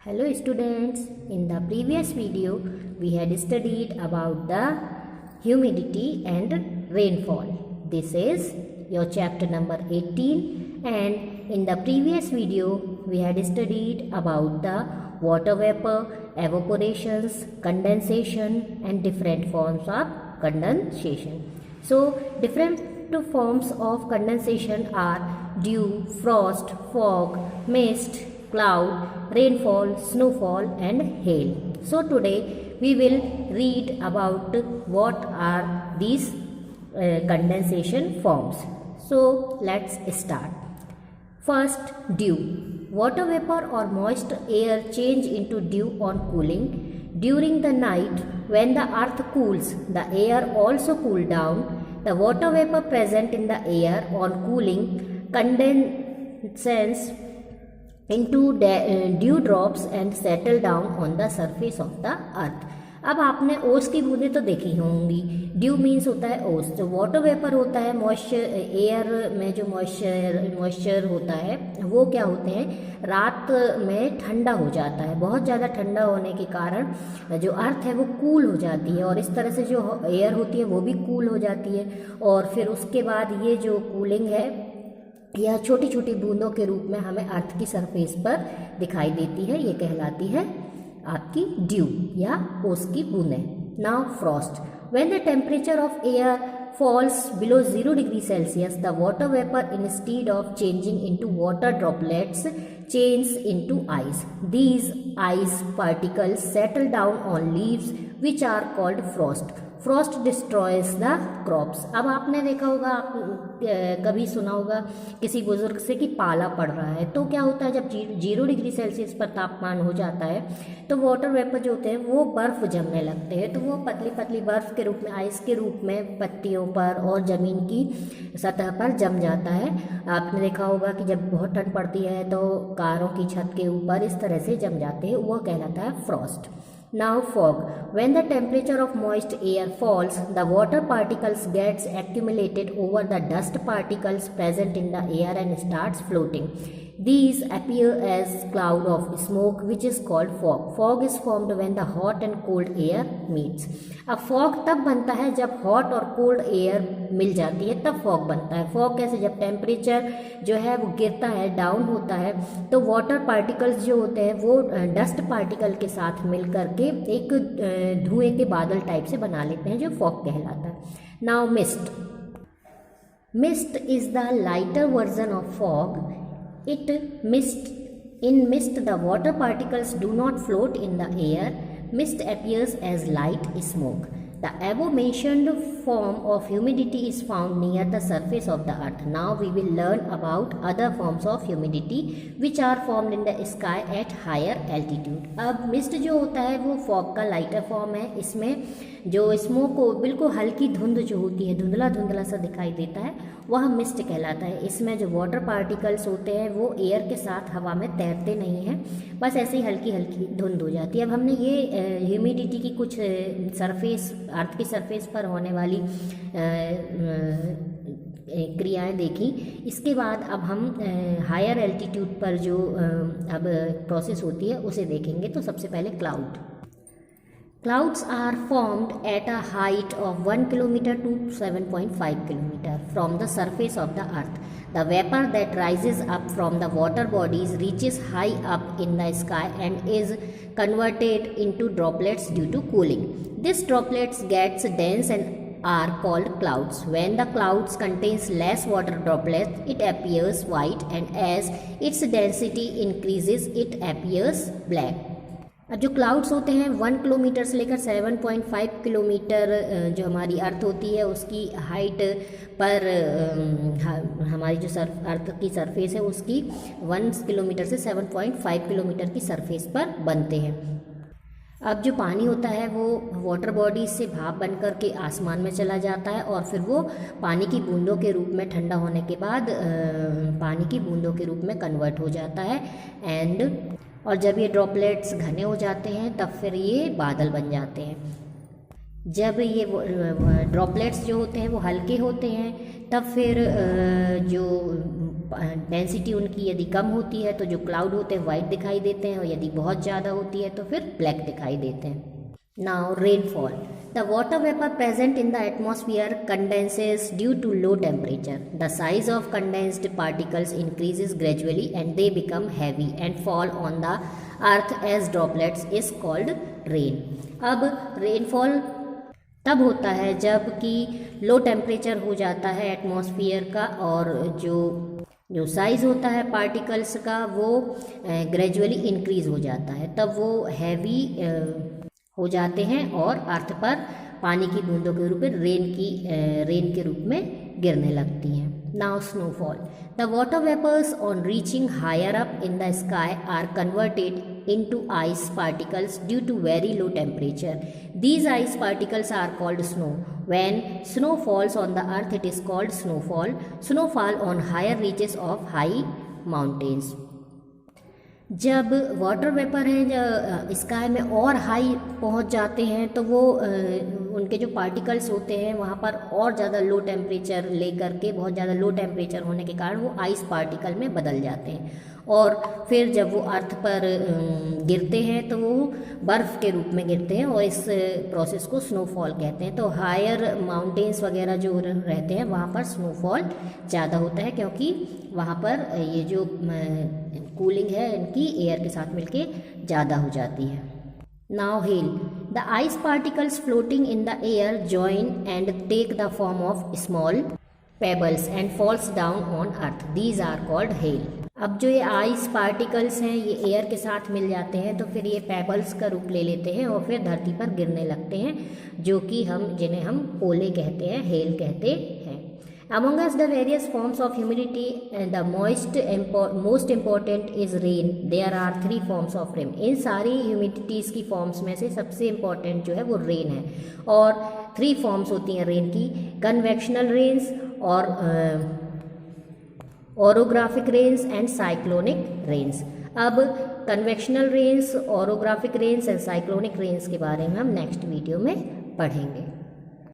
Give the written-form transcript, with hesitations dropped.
Hello students, in the previous video we had studied about the humidity and rainfall. This is your chapter number 18 and in the previous video we had studied about the water vapor, evaporations, condensation and different forms of condensation. So different forms of condensation are dew, frost, fog, mist, cloud, rainfall, snowfall and hail. So today we will read about what are these condensation forms. So let's start. First, dew. Water vapor or moist air change into dew on cooling. During the night when the earth cools, the air also cool down. The water vapor present in the air on cooling condenses into dew drops and settle down on the surface of the earth. अब आपने ओस की बूंदें तो देखी होंगी. Due means होता है ओस. जो वाटर वेपर होता है मॉइस्चर, एयर में जो मॉइस्चर होता है वो क्या होते हैं, रात में ठंडा हो जाता है. बहुत ज़्यादा ठंडा होने के कारण जो अर्थ है वो कूल हो जाती है और इस तरह से जो एयर होती है वो भी कूल हो जाती है. और फिर उसके बाद ये जो कूलिंग है यह छोटी छोटी बूंदों के रूप में हमें अर्थ की सरफेस पर दिखाई देती है. ये कहलाती है आपकी ड्यू या ओस की बूंदें. Now Frost. When the temperature of air falls below 0 degree Celsius, the water vapor instead of changing into water droplets changes into ice. These ice particles settle down on leaves which are called frost. Frost destroys the crops. अब आपने देखा होगा, कभी सुना होगा किसी बुजुर्ग से कि पाला पड़ रहा है, तो क्या होता है जब 0 डिग्री सेल्सियस पर तापमान हो जाता है तो वाटर वेपर जो होते हैं वो बर्फ़ जमने लगते हैं. तो वो पतली पतली बर्फ़ के रूप में, आइस के रूप में पत्तियों पर और ज़मीन की सतह पर जम जाता है. आपने देखा होगा कि जब बहुत ठंड पड़ती है तो कारों की छत के ऊपर इस तरह से जम जाते हैं, वह कहलाता है Frost. Now fog. When the temperature of moist air falls, the water particles gets accumulated over the dust particles present in the air and starts floating. These appear as cloud of smoke which is called fog. Fog is formed when the hot and cold air meets. अब fog तब बनता है जब hot और cold air मिल जाती है, तब fog बनता है. fog कैसे, जब टेम्परेचर जो है वो गिरता है, डाउन होता है, तो वाटर पार्टिकल्स जो होते हैं वो डस्ट पार्टिकल के साथ मिल करके एक धुएं के बादल टाइप से बना लेते हैं, जो फॉग कहलाता है. Now mist. Mist is the lighter version of fog. In mist, the water particles do not float in the air. Mist appears as light smoke. The above mentioned form of humidity is found near the surface of the earth. Now we will learn about other forms of humidity which are formed in the sky at higher altitude. अब mist जो होता है वो fog का lighter form है. इसमें जो smoke को बिल्कुल हल्की धुंध जो होती है, धुंधला धुंधला सा दिखाई देता है, वह मिस्ट कहलाता है. इसमें जो वाटर पार्टिकल्स होते हैं वो एयर के साथ हवा में तैरते नहीं हैं, बस ऐसे ही हल्की हल्की धुंध हो जाती है. अब हमने ये ह्यूमिडिटी की कुछ सरफेस, अर्थ की सरफेस पर होने वाली क्रियाएं देखी. इसके बाद अब हम हायर एल्टीट्यूड पर जो अब प्रोसेस होती है उसे देखेंगे. तो सबसे पहले cloud. Clouds are formed at a height of 1 kilometer to 7.5 kilometer from the surface of the earth. The vapor that rises up from the water bodies reaches high up in the sky and is converted into droplets due to cooling. These droplets gets dense and are called clouds. When the clouds contains less water droplets, it appears white, and as its density increases, it appears black. अब जो clouds होते हैं 1 kilometre से लेकर 7.5 kilometre जो हमारी अर्थ होती है उसकी हाइट पर हमारी जो अर्थ की सरफेस है उसकी 1 किलोमीटर से 7.5 किलोमीटर की सरफेस पर बनते हैं. अब जो पानी होता है वो वाटर बॉडी से भाप बन कर के आसमान में चला जाता है और फिर वो पानी की बूंदों के रूप में ठंडा होने के बाद पानी की बूंदों के रूप में कन्वर्ट हो जाता है. और जब ये ड्रॉपलेट्स घने हो जाते हैं तब फिर ये बादल बन जाते हैं. जब ये ड्रॉपलेट्स जो होते हैं वो हल्के होते हैं तब फिर जो डेंसिटी उनकी यदि कम होती है तो जो क्लाउड होते हैं वाइट दिखाई देते हैं, और यदि बहुत ज़्यादा होती है तो फिर ब्लैक दिखाई देते हैं. Now rainfall. The water vapor present in the atmosphere condenses due to low temperature. The size of condensed particles increases gradually and they become heavy and fall on the earth as droplets is called rain. अब rainfall तब होता है जब कि low temperature हो जाता है atmosphere का, और जो साइज़ होता है पार्टिकल्स का वो ग्रेजुअली इंक्रीज हो जाता है, तब वो हैवी हो जाते हैं और अर्थ पर पानी की बूंदों के रूप में रेन के रूप में गिरने लगती हैं. Now snowfall. The water vapours on reaching higher up in the sky are converted into ice particles due to very low temperature. These ice particles are called snow. When snow falls on the earth it is called snowfall. Snowfall on higher reaches of high mountains. जब water vapour हैं sky में और high पहुंच जाते हैं तो वो उनके जो पार्टिकल्स होते हैं वहाँ पर और ज़्यादा लो टेम्परेचर लेकर के, बहुत ज़्यादा लो टेम्परेचर होने के कारण वो आइस पार्टिकल में बदल जाते हैं, और फिर जब वो अर्थ पर गिरते हैं तो वो बर्फ़ के रूप में गिरते हैं, और इस प्रोसेस को स्नोफॉल कहते हैं. तो हायर माउंटेन्स वगैरह जो रहते हैं वहाँ पर स्नोफॉल ज़्यादा होता है, क्योंकि वहाँ पर ये जो कूलिंग है इनकी एयर के साथ मिलके ज़्यादा हो जाती है. Now hail. The ice particles floating in the air join and take the form of small pebbles and falls down on earth. These are called hail. अब जो ये आइस पार्टिकल्स हैं ये एयर के साथ मिल जाते हैं तो फिर ये पेबल्स का रूप ले लेते हैं और फिर धरती पर गिरने लगते हैं, जो कि जिन्हें हम ओले कहते हैं, हेल कहते हैं. Among us the various forms of humidity, the most important is rain. There are 3 forms of rain. इन सारी ह्यूमिडिटीज़ की फॉर्म्स में से सबसे इम्पॉर्टेंट जो है वो रेन है, और 3 फॉर्म्स होती हैं रेन की: कन्वेक्शनल रेन्स, और orographic rains and cyclonic rains. अब convectional rains, orographic rains and cyclonic rains के बारे में हम नेक्स्ट वीडियो में पढ़ेंगे.